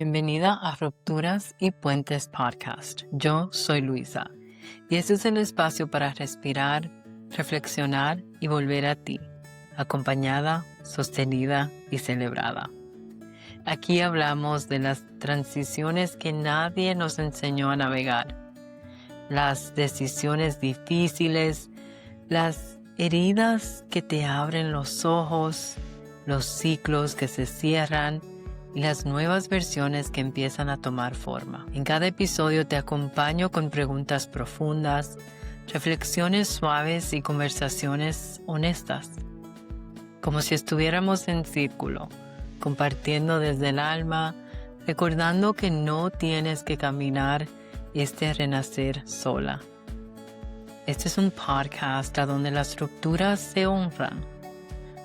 Bienvenida a Rupturas y Puentes Podcast. Yo soy Luisa y este es el espacio para respirar, reflexionar y volver a ti, acompañada, sostenida y celebrada. Aquí hablamos de las transiciones que nadie nos enseñó a navegar, las decisiones difíciles, las heridas que te abren los ojos, los ciclos que se cierran y las nuevas versiones que empiezan a tomar forma. En cada episodio te acompaño con preguntas profundas, reflexiones suaves y conversaciones honestas, como si estuviéramos en círculo, compartiendo desde el alma, recordando que no tienes que caminar este renacer sola. Este es un podcast a donde las rupturas se honran,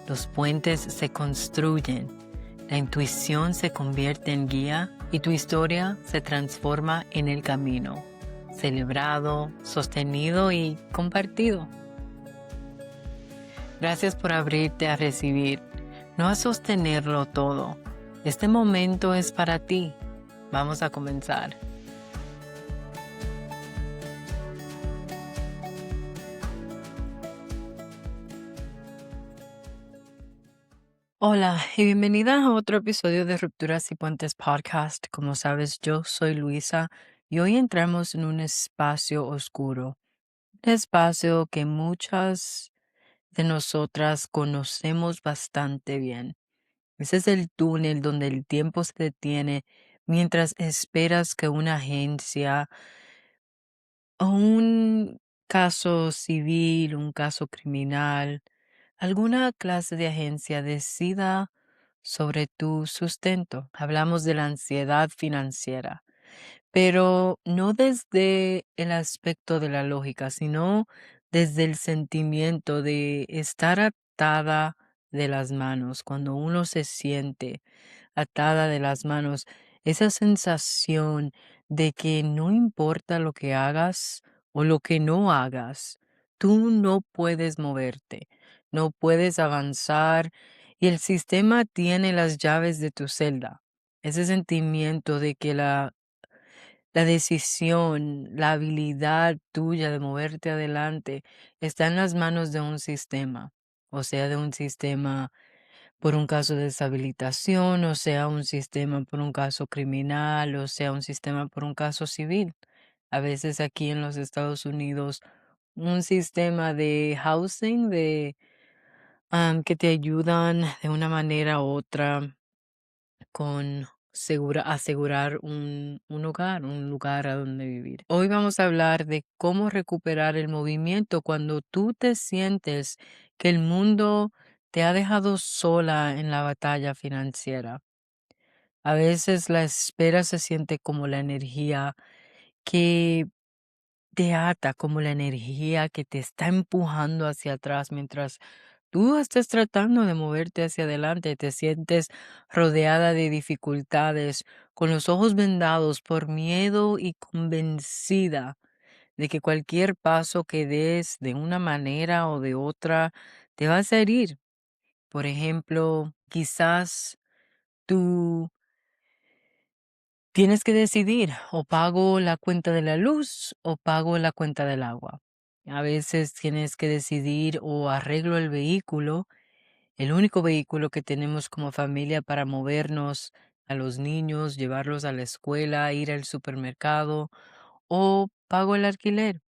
los puentes se construyen, la intuición se convierte en guía y tu historia se transforma en el camino, celebrado, sostenido y compartido. Gracias por abrirte a recibir, no a sostenerlo todo. Este momento es para ti. Vamos a comenzar. Hola y bienvenida a otro episodio de Rupturas y Puentes Podcast. Como sabes, yo soy Luisa y hoy entramos en un espacio oscuro, un espacio que muchas de nosotras conocemos bastante bien. Ese es el túnel donde el tiempo se detiene mientras esperas que una agencia o un caso civil, un caso criminal, alguna clase de agencia decida sobre tu sustento. Hablamos de la ansiedad financiera, pero no desde el aspecto de la lógica, sino desde el sentimiento de estar atada de las manos. Cuando uno se siente atada de las manos, esa sensación de que no importa lo que hagas o lo que no hagas, tú no puedes moverte, no puedes avanzar y el sistema tiene las llaves de tu celda. Ese sentimiento de que la decisión, la habilidad tuya de moverte adelante está en las manos de un sistema, o sea, de un sistema por un caso de deshabilitación, o sea, un sistema por un caso criminal, o sea, un sistema por un caso civil. A veces aquí en los Estados Unidos, un sistema de housing, que te ayudan de una manera u otra con asegurar un hogar, un lugar a donde vivir. Hoy vamos a hablar de cómo recuperar el movimiento cuando tú te sientes que el mundo te ha dejado sola en la batalla financiera. A veces la espera se siente como la energía que te ata, como la energía que te está empujando hacia atrás mientras tú estás tratando de moverte hacia adelante, te sientes rodeada de dificultades, con los ojos vendados por miedo y convencida de que cualquier paso que des de una manera o de otra te vas a herir. Por ejemplo, quizás tú tienes que decidir, o pago la cuenta de la luz o pago la cuenta del agua. A veces tienes que decidir o arreglo el vehículo, el único vehículo que tenemos como familia para movernos a los niños, llevarlos a la escuela, ir al supermercado, o pago el alquiler.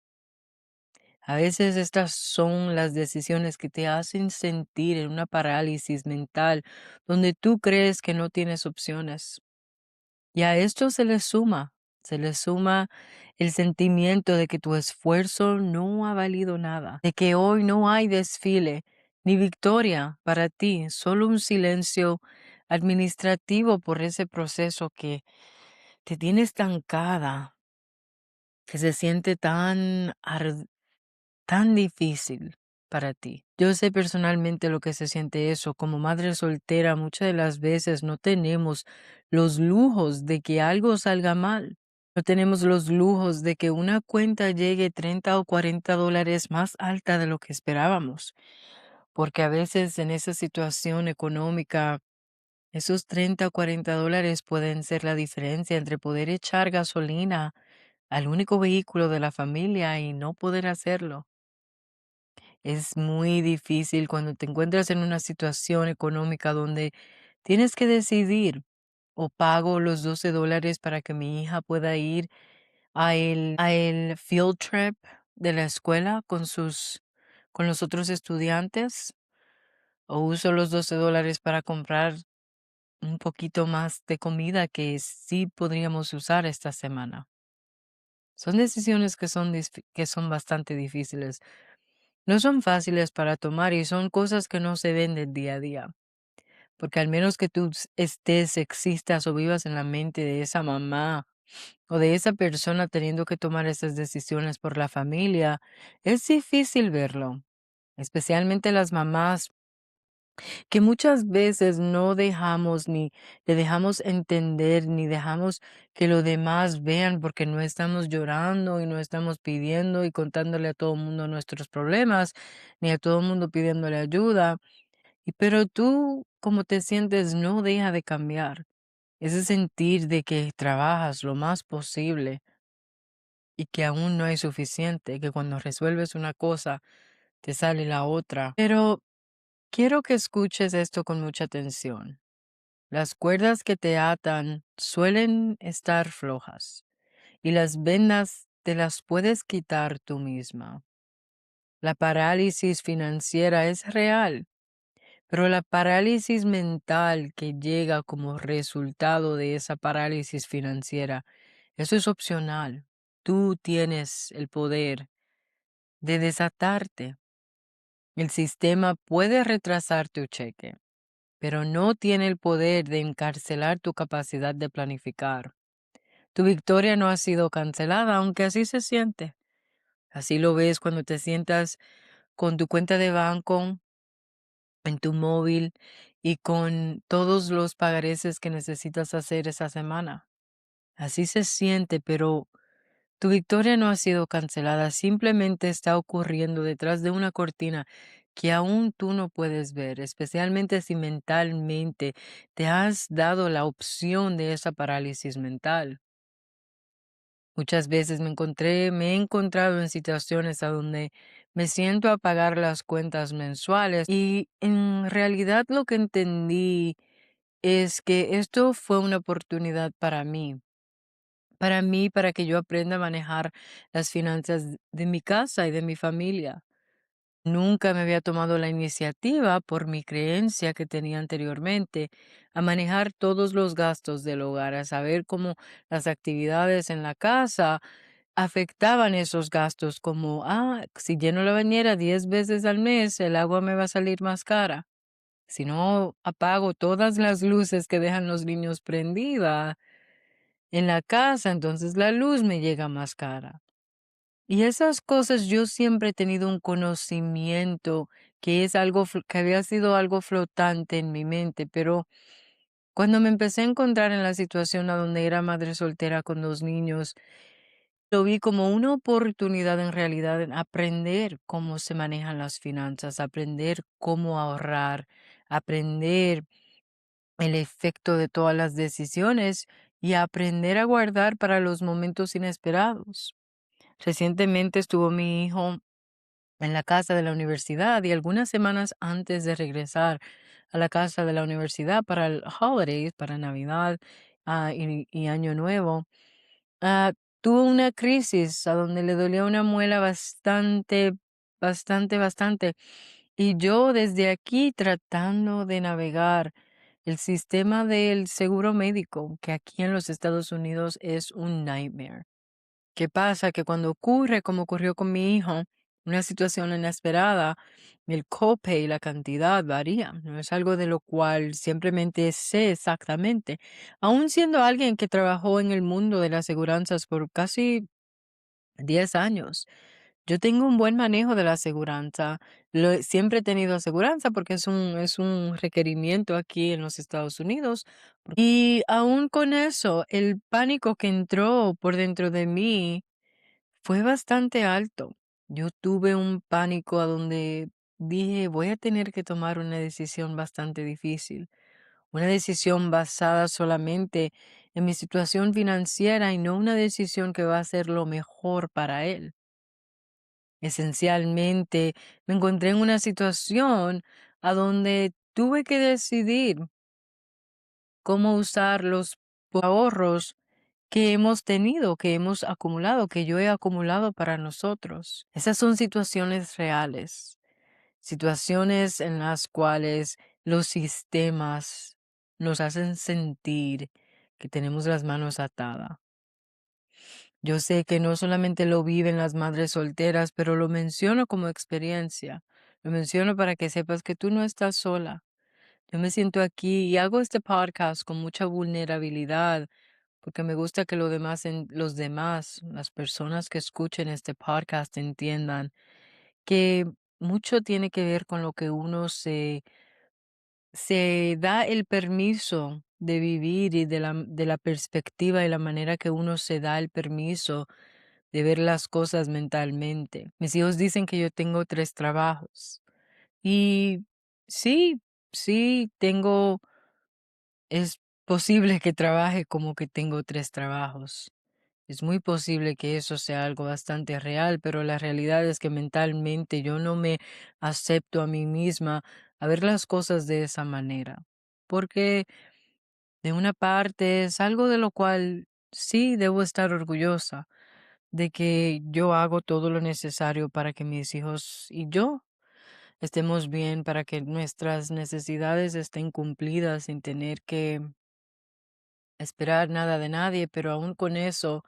A veces estas son las decisiones que te hacen sentir en una parálisis mental donde tú crees que no tienes opciones. Y a esto se le suma el sentimiento de que tu esfuerzo no ha valido nada, de que hoy no hay desfile ni victoria para ti, solo un silencio administrativo por ese proceso que te tiene estancada, que se siente tan difícil para ti. Yo sé personalmente lo que se siente eso. Como madre soltera, muchas de las veces no tenemos los lujos de que algo salga mal. No tenemos los lujos de que una cuenta llegue 30 o $40 más alta de lo que esperábamos. Porque a veces en esa situación económica Esos 30 o $40 pueden ser la diferencia entre poder echar gasolina al único vehículo de la familia y no poder hacerlo. Es muy difícil cuando te encuentras en una situación económica donde tienes que decidir o pago los $12 para que mi hija pueda ir a el field trip de la escuela con los otros estudiantes, o uso los $12 para comprar un poquito más de comida que sí podríamos usar esta semana. Son decisiones que son bastante difíciles. No son fáciles para tomar y son cosas que no se ven del día a día, porque al menos que tú existas o vivas en la mente de esa mamá o de esa persona teniendo que tomar esas decisiones por la familia, es difícil verlo, especialmente las mamás que muchas veces no dejamos ni le dejamos entender, ni dejamos que los demás vean, porque no estamos llorando y no estamos pidiendo y contándole a todo el mundo nuestros problemas, ni a todo el mundo pidiéndole ayuda. Pero tú, como te sientes, no deja de cambiar. Ese sentir de que trabajas lo más posible y que aún no hay suficiente, que cuando resuelves una cosa, te sale la otra. Pero quiero que escuches esto con mucha atención. Las cuerdas que te atan suelen estar flojas y las vendas te las puedes quitar tú misma. La parálisis financiera es real, pero la parálisis mental que llega como resultado de esa parálisis financiera, eso es opcional. Tú tienes el poder de desatarte. El sistema puede retrasar tu cheque, pero no tiene el poder de encarcelar tu capacidad de planificar. Tu victoria no ha sido cancelada, aunque así se siente. Así lo ves cuando te sientas con tu cuenta de banco en tu móvil y con todos los pagareces que necesitas hacer esa semana. Así se siente, pero tu victoria no ha sido cancelada, simplemente está ocurriendo detrás de una cortina que aún tú no puedes ver, especialmente si mentalmente te has dado la opción de esa parálisis mental. Muchas veces me he encontrado en situaciones a donde me siento a pagar las cuentas mensuales y en realidad lo que entendí es que esto fue una oportunidad para que yo aprenda a manejar las finanzas de mi casa y de mi familia. Nunca me había tomado la iniciativa por mi creencia que tenía anteriormente a manejar todos los gastos del hogar, a saber cómo las actividades en la casa afectaban esos gastos, como, si lleno la bañera 10 veces al mes, el agua me va a salir más cara. Si no apago todas las luces que dejan los niños prendidas en la casa, entonces la luz me llega más cara. Y esas cosas yo siempre he tenido un conocimiento que es que había sido algo flotante en mi mente, pero cuando me empecé a encontrar en la situación a donde era madre soltera con 2 niños, lo vi como una oportunidad en realidad en aprender cómo se manejan las finanzas, aprender cómo ahorrar, aprender el efecto de todas las decisiones y aprender a guardar para los momentos inesperados. Recientemente estuvo mi hijo en la casa de la universidad y algunas semanas antes de regresar a la casa de la universidad para el holidays, para Navidad, y Año Nuevo, ah, tuvo una crisis a donde le dolía una muela bastante, bastante, bastante. Y yo desde aquí tratando de navegar el sistema del seguro médico, que aquí en los Estados Unidos es un nightmare. ¿Qué pasa? Que cuando ocurre, como ocurrió con mi hijo, una situación inesperada, el copay, la cantidad varía. No es algo de lo cual simplemente sé exactamente. Aún siendo alguien que trabajó en el mundo de las aseguranzas por casi 10 años, yo tengo un buen manejo de la aseguranza. Siempre he tenido aseguranza porque es un requerimiento aquí en los Estados Unidos. Y aún con eso, el pánico que entró por dentro de mí fue bastante alto. Yo tuve un pánico a donde dije, voy a tener que tomar una decisión bastante difícil. una decisión basada solamente en mi situación financiera y no una decisión que va a ser lo mejor para él. Esencialmente, me encontré en una situación a donde tuve que decidir cómo usar los ahorros que hemos tenido, que hemos acumulado, que yo he acumulado para nosotros. Esas son situaciones reales, situaciones en las cuales los sistemas nos hacen sentir que tenemos las manos atadas. Yo sé que no solamente lo viven las madres solteras, pero lo menciono como experiencia. Lo menciono para que sepas que tú no estás sola. Yo me siento aquí y hago este podcast con mucha vulnerabilidad porque me gusta que los demás, las personas que escuchen este podcast entiendan que mucho tiene que ver con lo que uno se da el permiso de vivir y de la perspectiva y la manera que uno se da el permiso de ver las cosas mentalmente. Mis hijos dicen que yo tengo 3 trabajos y sí, sí es posible que trabaje como que tengo 3 trabajos. Es muy posible que eso sea algo bastante real, pero la realidad es que mentalmente yo no me acepto a mí misma a ver las cosas de esa manera. Porque de una parte es algo de lo cual sí debo estar orgullosa, de que yo hago todo lo necesario para que mis hijos y yo estemos bien, para que nuestras necesidades estén cumplidas sin tener que esperar nada de nadie, pero aún con eso,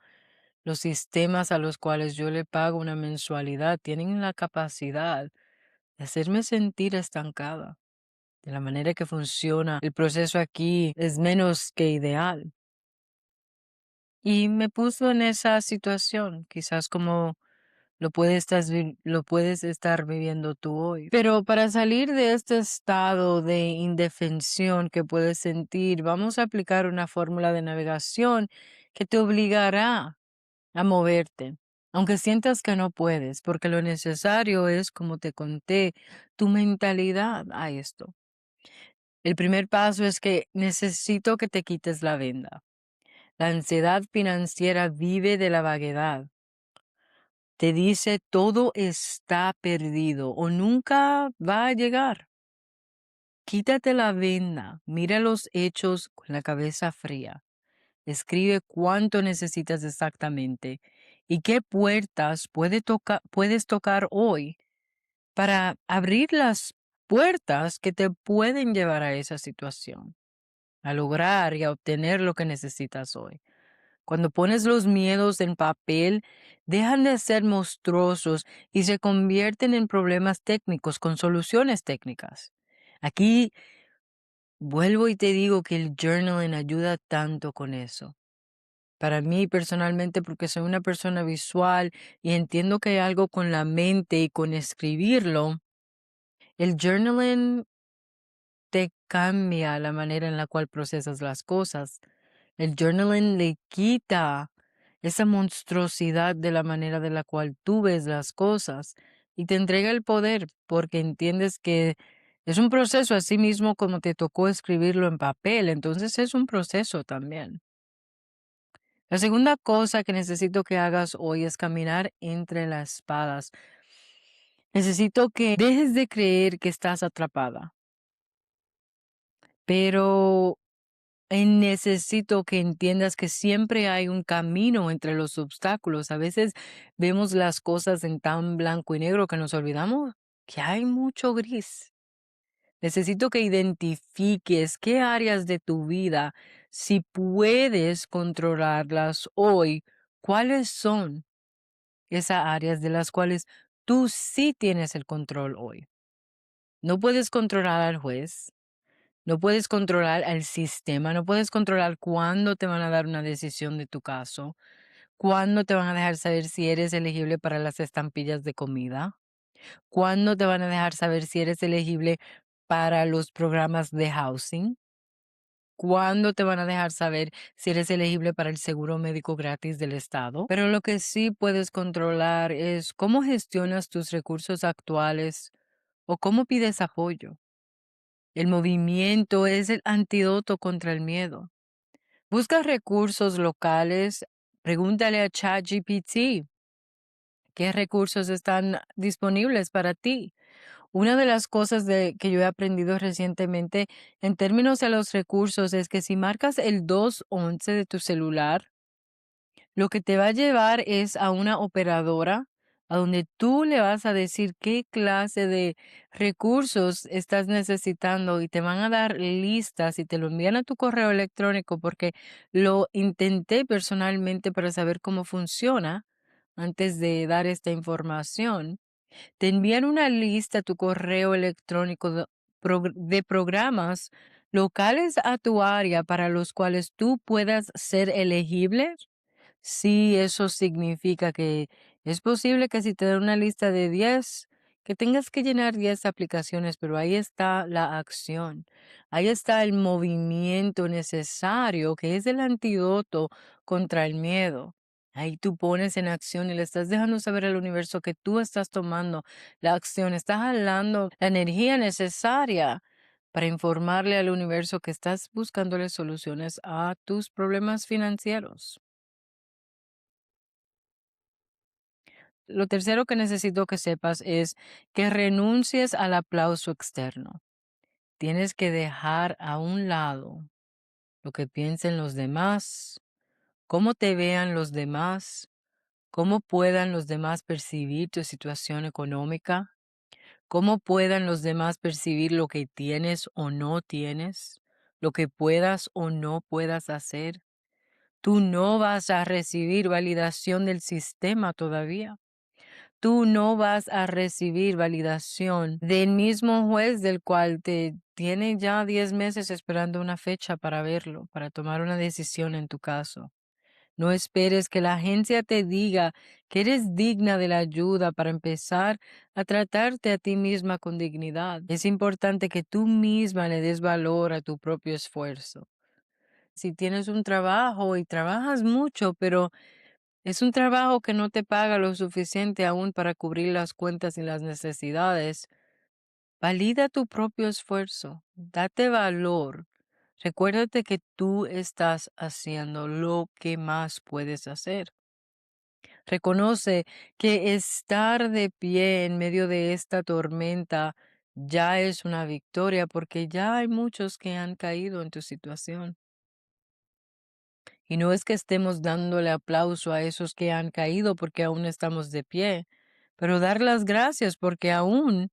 los sistemas a los cuales yo le pago una mensualidad tienen la capacidad de hacerme sentir estancada. De la manera que funciona el proceso aquí es menos que ideal. Y me puso en esa situación, quizás como lo puedes estar viviendo tú hoy. Pero para salir de este estado de indefensión que puedes sentir, vamos a aplicar una fórmula de navegación que te obligará a moverte, aunque sientas que no puedes, porque lo necesario es, como te conté, tu mentalidad a esto. El primer paso es que necesito que te quites la venda. La ansiedad financiera vive de la vaguedad. Te dice todo está perdido o nunca va a llegar. Quítate la venda, mira los hechos con la cabeza fría. Escribe cuánto necesitas exactamente y qué puertas puedes tocar hoy para abrir las puertas que te pueden llevar a esa situación, a lograr y a obtener lo que necesitas hoy. Cuando pones los miedos en papel, dejan de ser monstruosos y se convierten en problemas técnicos con soluciones técnicas. Aquí vuelvo y te digo que el journaling ayuda tanto con eso. Para mí personalmente, porque soy una persona visual y entiendo que hay algo con la mente y con escribirlo, el journaling te cambia la manera en la cual procesas las cosas. El journaling le quita esa monstruosidad de la manera de la cual tú ves las cosas y te entrega el poder porque entiendes que es un proceso así mismo como te tocó escribirlo en papel, entonces es un proceso también. La segunda cosa que necesito que hagas hoy es caminar entre las espadas. Necesito que dejes de creer que estás atrapada, pero necesito que entiendas que siempre hay un camino entre los obstáculos. A veces vemos las cosas en tan blanco y negro que nos olvidamos que hay mucho gris. Necesito que identifiques qué áreas de tu vida, si puedes controlarlas hoy, cuáles son esas áreas de las cuales tú sí tienes el control hoy. No puedes controlar al juez, no puedes controlar al sistema, no puedes controlar cuándo te van a dar una decisión de tu caso, cuándo te van a dejar saber si eres elegible para las estampillas de comida, cuándo te van a dejar saber si eres elegible para los programas de housing, cuándo te van a dejar saber si eres elegible para el seguro médico gratis del Estado. Pero lo que sí puedes controlar es cómo gestionas tus recursos actuales o cómo pides apoyo. El movimiento es el antídoto contra el miedo. Busca recursos locales, pregúntale a ChatGPT qué recursos están disponibles para ti. Una de las cosas que yo he aprendido recientemente en términos de los recursos es que si marcas el 211 de tu celular, lo que te va a llevar es a una operadora a donde tú le vas a decir qué clase de recursos estás necesitando y te van a dar listas y te lo envían a tu correo electrónico porque lo intenté personalmente para saber cómo funciona antes de dar esta información. Te envían una lista a tu correo electrónico de programas locales a tu área para los cuales tú puedas ser elegible. Sí, eso significa que es posible que si te dan una lista de 10, que tengas que llenar 10 aplicaciones, pero ahí está la acción, ahí está el movimiento necesario, que es el antídoto contra el miedo. Ahí tú pones en acción y le estás dejando saber al universo que tú estás tomando la acción, estás jalando la energía necesaria para informarle al universo que estás buscándole soluciones a tus problemas financieros. Lo tercero que necesito que sepas es que renuncies al aplauso externo. Tienes que dejar a un lado lo que piensen los demás, cómo te vean los demás, cómo puedan los demás percibir tu situación económica, cómo puedan los demás percibir lo que tienes o no tienes, lo que puedas o no puedas hacer. Tú no vas a recibir validación del sistema todavía. Tú no vas a recibir validación del mismo juez del cual te tiene ya 10 meses esperando una fecha para verlo, para tomar una decisión en tu caso. No esperes que la agencia te diga que eres digna de la ayuda para empezar a tratarte a ti misma con dignidad. Es importante que tú misma le des valor a tu propio esfuerzo. Si tienes un trabajo y trabajas mucho, pero es un trabajo que no te paga lo suficiente aún para cubrir las cuentas y las necesidades. Valida tu propio esfuerzo, date valor. Recuérdate que tú estás haciendo lo que más puedes hacer. Reconoce que estar de pie en medio de esta tormenta ya es una victoria porque ya hay muchos que han caído en tu situación. Y no es que estemos dándole aplauso a esos que han caído porque aún estamos de pie, pero dar las gracias porque aún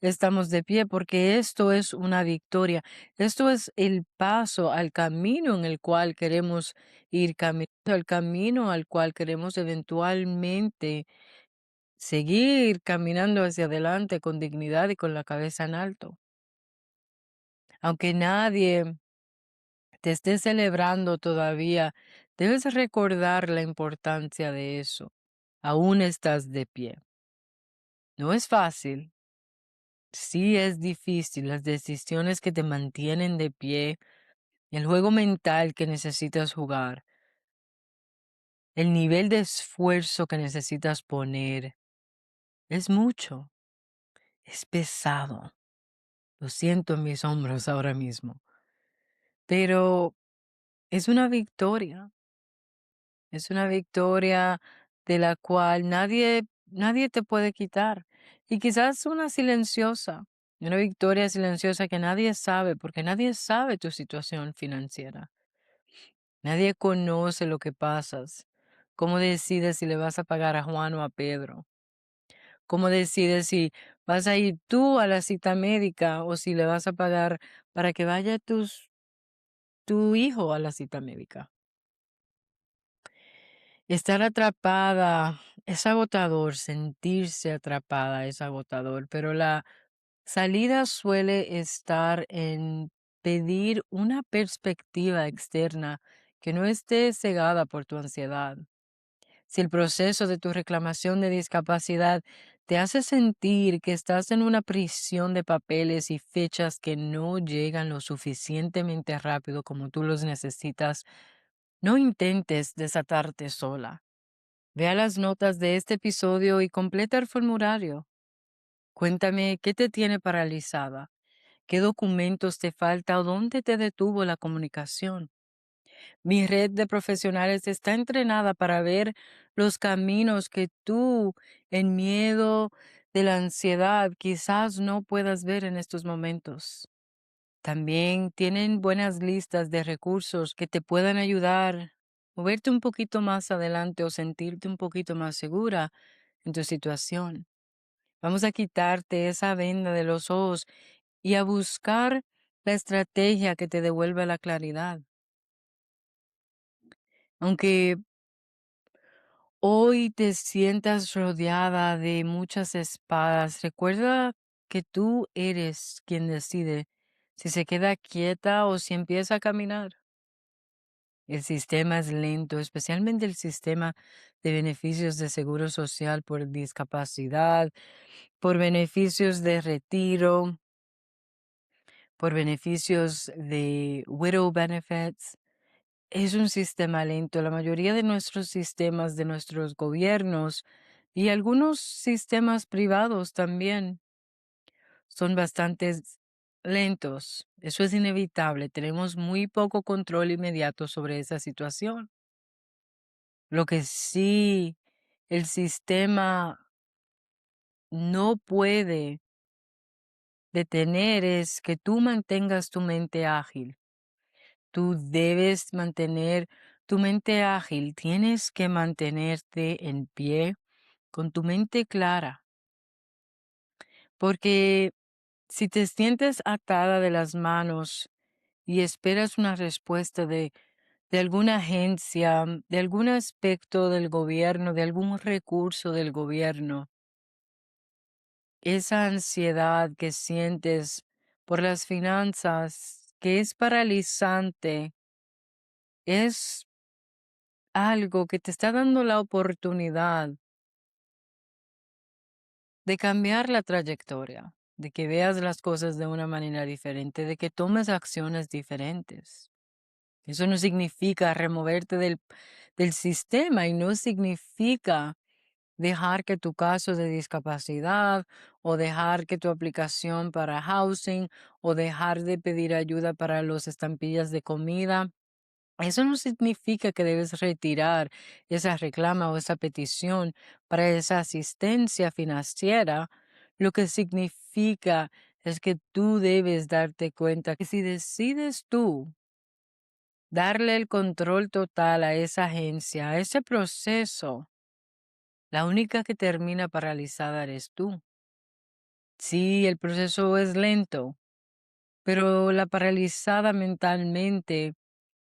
estamos de pie, porque esto es una victoria. Esto es el paso al camino en el cual queremos ir caminando, al camino al cual queremos eventualmente seguir caminando hacia adelante con dignidad y con la cabeza en alto. Aunque nadie te estés celebrando todavía, debes recordar la importancia de eso. Aún estás de pie. No es fácil, sí es difícil, las decisiones que te mantienen de pie, el juego mental que necesitas jugar, el nivel de esfuerzo que necesitas poner, es mucho, es pesado. Lo siento en mis hombros ahora mismo, pero es una victoria. Es una victoria de la cual nadie te puede quitar. Y quizás una victoria silenciosa que nadie sabe, porque nadie sabe tu situación financiera. Nadie conoce lo que pasas. ¿Cómo decides si le vas a pagar a Juan o a Pedro? ¿Cómo decides si vas a ir tú a la cita médica o si le vas a pagar para que vaya tu hijo a la cita médica? Estar atrapada es agotador, sentirse atrapada es agotador, pero la salida suele estar en pedir una perspectiva externa que no esté cegada por tu ansiedad. Si el proceso de tu reclamación de discapacidad te hace sentir que estás en una prisión de papeles y fechas que no llegan lo suficientemente rápido como tú los necesitas, no intentes desatarte sola. Vea las notas de este episodio y completa el formulario. Cuéntame qué te tiene paralizada, ¿Qué documentos te falta o dónde te detuvo la comunicación? Mi red de profesionales está entrenada para ver los caminos que tú, en miedo de la ansiedad, quizás no puedas ver en estos momentos. También tienen buenas listas de recursos que te puedan ayudar a moverte un poquito más adelante o sentirte un poquito más segura en tu situación. Vamos a quitarte esa venda de los ojos y a buscar la estrategia que te devuelva la claridad. Aunque hoy te sientas rodeada de muchas espadas, recuerda que tú eres quien decide si se queda quieta o si empieza a caminar. El sistema es lento, especialmente el sistema de beneficios de seguro social por discapacidad, por beneficios de retiro, por beneficios de widow benefits. Es un sistema lento. La mayoría de nuestros sistemas, de nuestros gobiernos y algunos sistemas privados también son bastante lentos. Eso es inevitable. Tenemos muy poco control inmediato sobre esa situación. Lo que sí el sistema no puede detener es que tú mantengas tu mente ágil. Tú debes mantener tu mente ágil, tienes que mantenerte en pie con tu mente clara, porque si te sientes atada de las manos y esperas una respuesta de alguna agencia, de algún aspecto del gobierno, de algún recurso del gobierno, esa ansiedad que sientes por las finanzas, que es paralizante, es algo que te está dando la oportunidad de cambiar la trayectoria, de que veas las cosas de una manera diferente, de que tomes acciones diferentes. Eso no significa removerte del sistema y no significa dejar que tu caso de discapacidad o dejar que tu aplicación para housing o dejar de pedir ayuda para los estampillas de comida. Eso no significa que debes retirar esa reclama o esa petición para esa asistencia financiera. Lo que significa es que tú debes darte cuenta que si decides tú darle el control total a esa agencia, a ese proceso, la única que termina paralizada eres tú. Sí, el proceso es lento, pero la paralizada mentalmente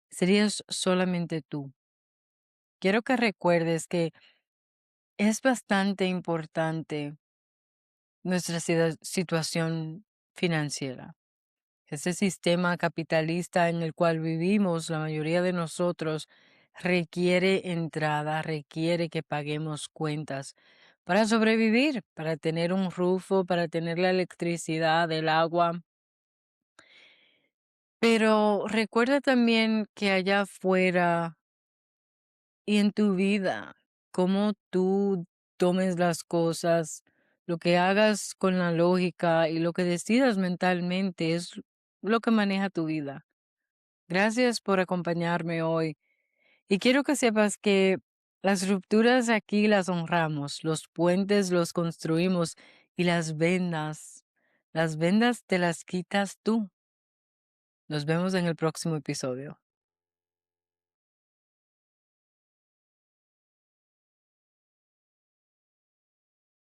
serías solamente tú. Quiero que recuerdes que es bastante importante nuestra situación financiera. Ese sistema capitalista en el cual vivimos, la mayoría de nosotros, requiere entrada, requiere que paguemos cuentas para sobrevivir, para tener un rufo, para tener la electricidad, el agua. Pero recuerda también que allá afuera y en tu vida, cómo tú tomes las cosas, lo que hagas con la lógica y lo que decidas mentalmente es lo que maneja tu vida. Gracias por acompañarme hoy y quiero que sepas que las rupturas aquí las honramos, los puentes los construimos y las vendas te las quitas tú. Nos vemos en el próximo episodio.